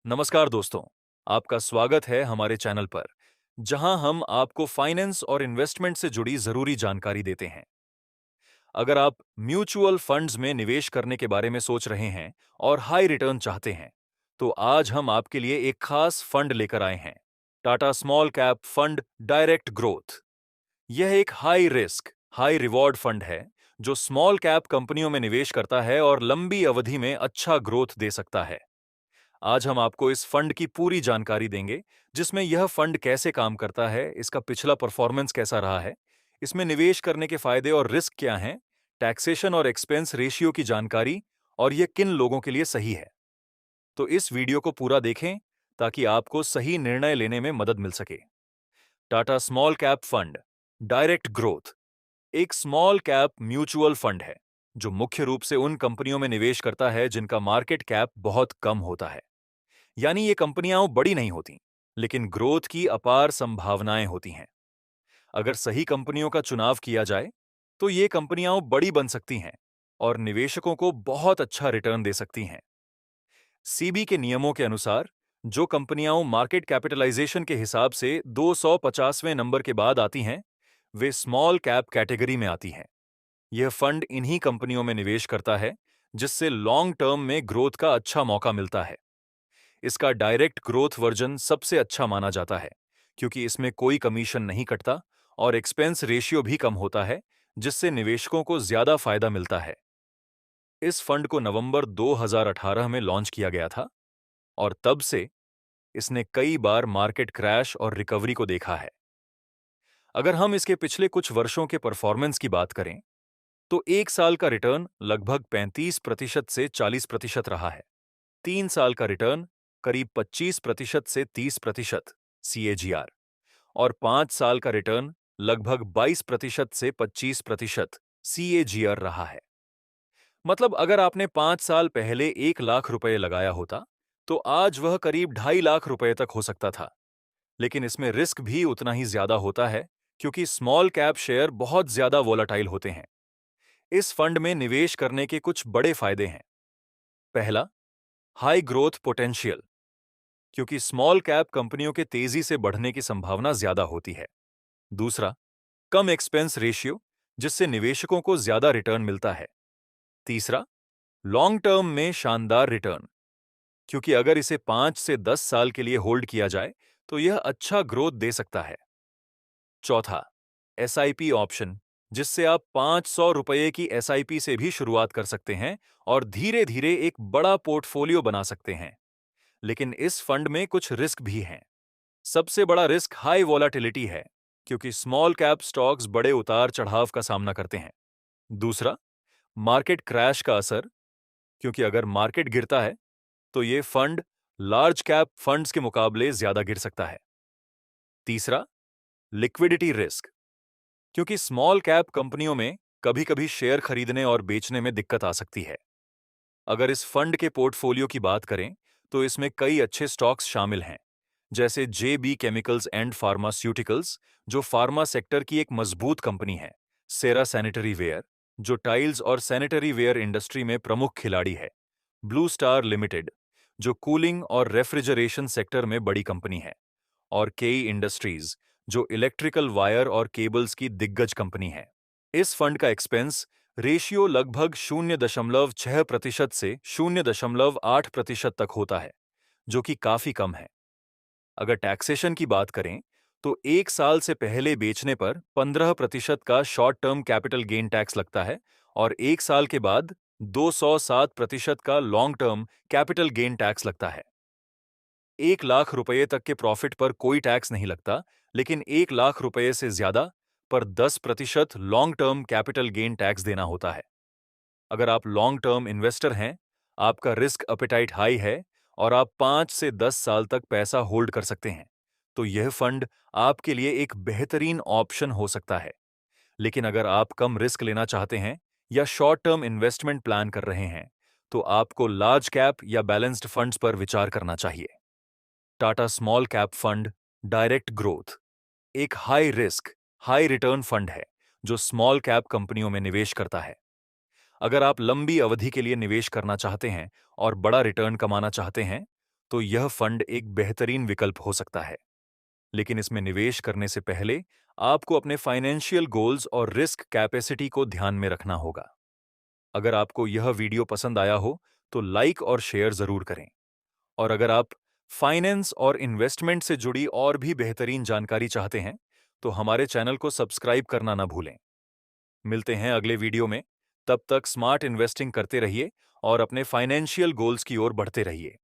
नमस्कार दोस्तों, आपका स्वागत है हमारे चैनल पर, जहां हम आपको फाइनेंस और इन्वेस्टमेंट से जुड़ी जरूरी जानकारी देते हैं। अगर आप म्यूचुअल फंड्स में निवेश करने के बारे में सोच रहे हैं और हाई रिटर्न चाहते हैं, तो आज हम आपके लिए एक खास फंड लेकर आए हैं, Tata small cap fund direct growth. यह एक high risk, high reward fund है, जो स्मॉल कैप कंपनियों में निवेश करता है और लंबी अवधि में अच्छा ग्रोथ दे सकता है। आज हम आपको इस फंड की पूरी जानकारी देंगे, जिसमें यह फंड कैसे काम करता है, इसका पिछला परफॉर्मेंस कैसा रहा है, इसमें निवेश करने के फायदे और रिस्क क्या हैं, टैक्सेशन और एक्सपेंस रेशियो की जानकारी और यह किन लोगों के लिए सही है। तो इस वीडियो को पूरा देखें ताकि आपको सही निर्णय लेने में मदद मिल सके। Tata small cap fund direct growth एक स्मॉल कैप म्यूचुअल फंड है, जो मुख्य रूप से उन कंपनियों में निवेश करता है जिनका मार्केट कैप बहुत कम होता है। यानी ये कंपनियां बड़ी नहीं होती, लेकिन ग्रोथ की अपार संभावनाएं होती हैं। अगर सही कंपनियों का चुनाव किया जाए, तो ये कंपनियां बड़ी बन सकती हैं और निवेशकों को बहुत अच्छा रिटर्न दे सकती हैं। सीबी के नियमों के अनुसार, जो कंपनियां मार्केट कैपिटलाइजेशन के हिसाब से 250वें नंबर के बाद आती हैं, वे स्मॉल कैप कैटेगरी में आती हैं। यह फंड इन्हीं कंपनियों में निवेश करता है, जिससे लॉन्ग टर्म में ग्रोथ का अच्छा मौका मिलता है। इसका डायरेक्ट ग्रोथ वर्जन सबसे अच्छा माना जाता है, क्योंकि इसमें कोई कमीशन नहीं कटता और एक्सपेंस रेशियो भी कम होता है, जिससे निवेशकों को ज्यादा फायदा मिलता है। इस फंड को नवंबर 2018 में लॉन्च किया गया था और तब से इसने कई बार मार्केट क्रैश और रिकवरी को देखा है। अगर हम इसके पिछले कुछ वर्षों के परफॉर्मेंस की बात करें, तो एक साल का रिटर्न लगभग 35% से 40% रहा है। 3 साल का रिटर्न करीब 25% से 30% CAGR और 5 साल का रिटर्न लगभग 22% से 25% CAGR रहा है। मतलब अगर आपने 5 साल पहले 1 लाख रुपए लगाया होता, तो आज वह करीब 2.5 लाख रुपए तक हो सकता था। लेकिन इसमें रिस्क भी उतना ही ज्यादा होता है, क्योंकि स्मॉल कैप शेयर बहुत ज्यादा वोलाटाइल होते हैं। इस फंड में निवेश करने के कुछ बड़े फायदे हैं। पहला, हाई ग्रोथ पोटेंशियल, क्योंकि स्मॉल कैप कंपनियों के तेजी से बढ़ने की संभावना ज्यादा होती है। दूसरा, कम एक्सपेंस रेशियो, जिससे निवेशकों को ज्यादा रिटर्न मिलता है। तीसरा, लॉन्ग टर्म में शानदार रिटर्न, क्योंकि अगर इसे 5 से 10 साल के लिए होल्ड किया जाए, तो यह अच्छा ग्रोथ दे सकता है। चौथा, SIP ऑप्शन, जिससे आप 500 रुपये की SIP से भी शुरुआत कर सकते हैं और धीरे धीरे एक बड़ा पोर्टफोलियो बना सकते हैं। लेकिन इस फंड में कुछ रिस्क भी हैं। सबसे बड़ा रिस्क हाई वोलाटिलिटी है, क्योंकि स्मॉल कैप स्टॉक्स बड़े उतार चढ़ाव का सामना करते हैं। दूसरा, मार्केट क्रैश का असर, क्योंकि अगर मार्केट गिरता है, तो ये फंड लार्ज कैप फंड्स के मुकाबले ज्यादा गिर सकता है। तीसरा, लिक्विडिटी रिस्क, क्योंकि स्मॉल कैप कंपनियों में कभी कभी शेयर खरीदने और बेचने में दिक्कत आ सकती है। अगर इस फंड के पोर्टफोलियो की बात करें, तो इसमें कई अच्छे स्टॉक्स शामिल हैं, जैसे JB केमिकल्स एंड फार्मास्यूटिकल्स, जो फार्मा सेक्टर की एक मजबूत कंपनी है। सेरा सैनिटरी वेयर, जो टाइल्स और सैनिटरी वेयर इंडस्ट्री में प्रमुख खिलाड़ी है। ब्लू स्टार लिमिटेड, जो कूलिंग और रेफ्रिजरेशन सेक्टर में बड़ी कंपनी है। और केई इंडस्ट्रीज, जो इलेक्ट्रिकल वायर और केबल्स की दिग्गज कंपनी है। इस फंड का एक्सपेंस रेशियो लगभग 0.6% से 0.8% तक होता है, जो कि काफी कम है। अगर टैक्सेशन की बात करें, तो एक साल से पहले बेचने पर 15% का short term capital gain tax लगता है और एक साल के बाद 207% का long term capital gain tax लगता है। 1 लाख रुपए तक के प्रॉफिट पर कोई टैक्स नहीं लगता, लेकिन 1 लाख रुपए से ज्यादा पर 10% long term capital gain tax देना होता है। अगर आप लॉन्ग टर्म इन्वेस्टर हैं, आपका रिस्क अपेटाइट हाई है और आप 5 से 10 साल तक पैसा होल्ड कर सकते हैं, तो यह फंड आपके लिए एक बेहतरीन ऑप्शन हो सकता है। लेकिन अगर आप कम रिस्क लेना चाहते हैं या शॉर्ट टर्म इन्वेस्टमेंट प्लान कर रहे हैं, तो आपको लार्ज कैप या बैलेंस्ड फंड्स पर विचार करना चाहिए। Tata small cap fund direct growth एक high risk, high return fund है, जो स्मॉल कैप कंपनियों में निवेश करता है। अगर आप लंबी अवधि के लिए निवेश करना चाहते हैं और बड़ा रिटर्न कमाना चाहते हैं, तो यह फंड एक बेहतरीन विकल्प हो सकता है। लेकिन इसमें निवेश करने से पहले आपको अपने फाइनेंशियल गोल्स और रिस्क कैपेसिटी को ध्यान में रखना होगा। अगर आपको यह वीडियो पसंद आया हो तो लाइक और शेयर जरूर करें। और अगर आप फाइनेंस और इन्वेस्टमेंट से जुड़ी और भी बेहतरीन जानकारी चाहते हैं तो हमारे चैनल को सब्सक्राइब करना ना भूलें। मिलते हैं अगले वीडियो में। तब तक स्मार्ट इन्वेस्टिंग करते रहिए और अपने फाइनेंशियल गोल्स की ओर बढ़ते रहिए।